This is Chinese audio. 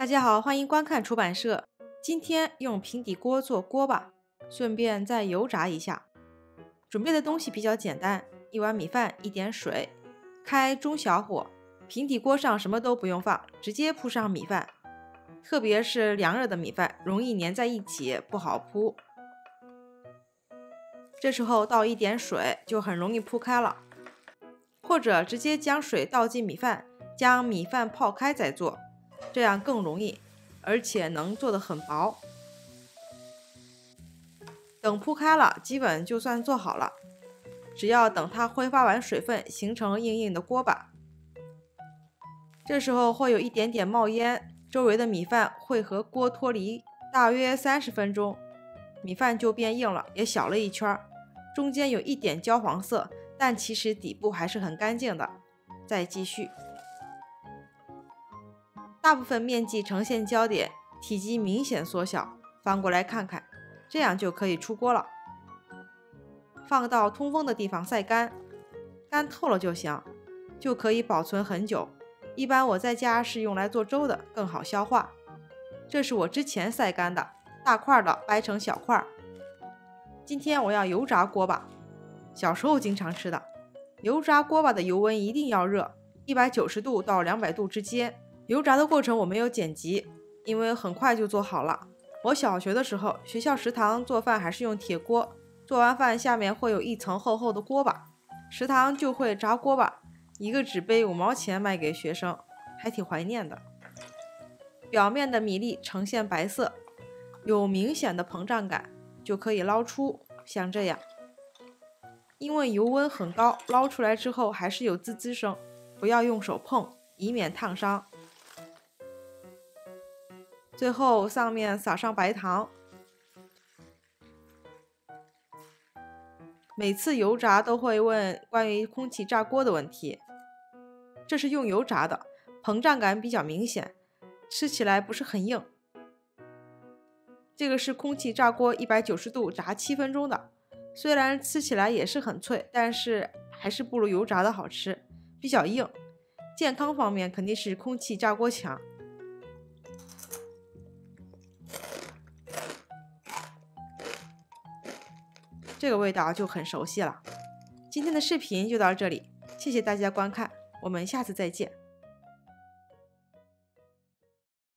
大家好，欢迎观看出版社。今天用平底锅做锅巴，顺便再油炸一下。准备的东西比较简单，一碗米饭，一点水，开中小火。平底锅上什么都不用放，直接铺上米饭。特别是凉热的米饭，容易粘在一起，不好铺。这时候倒一点水，就很容易铺开了。或者直接将水倒进米饭，将米饭泡开再做。这样更容易，而且能做得很薄。等铺开了，基本就算做好了。只要等它挥发完水分，形成硬硬的锅巴。这时候会有一点点冒烟，周围的米饭会和锅脱离，大约30分钟，米饭就变硬了，也小了一圈，中间有一点焦黄色，但其实底部还是很干净的。再继续。大部分面积呈现焦点，体积明显缩小，翻过来看看，这样就可以出锅了。放到通风的地方晒干，干透了就行，就可以保存很久。一般我在家是用来做粥的，更好消化。这是我之前晒干的，大块的掰成小块。今天我要油炸锅巴，小时候经常吃的。油炸锅巴的油温一定要热，190度到200度之间。油炸的过程我没有剪辑，因为很快就做好了。我小学的时候，学校食堂做饭还是用铁锅，做完饭下面会有一层厚厚的锅巴，食堂就会炸锅巴，一个纸杯5毛钱卖给学生，还挺怀念的。表面的米粒呈现白色，有明显的膨胀感，就可以捞出，像这样。因为油温很高，捞出来之后还是有滋滋声，不要用手碰，以免烫伤。最后上面撒上白糖。每次油炸都会问关于空气炸锅的问题。这是用油炸的，膨胀感比较明显，吃起来不是很硬。这个是空气炸锅190度炸7分钟的，虽然吃起来也是很脆，但是还是不如油炸的好吃，比较硬。健康方面肯定是空气炸锅强。这个味道就很熟悉了。今天的视频就到这里，谢谢大家观看，我们下次再见。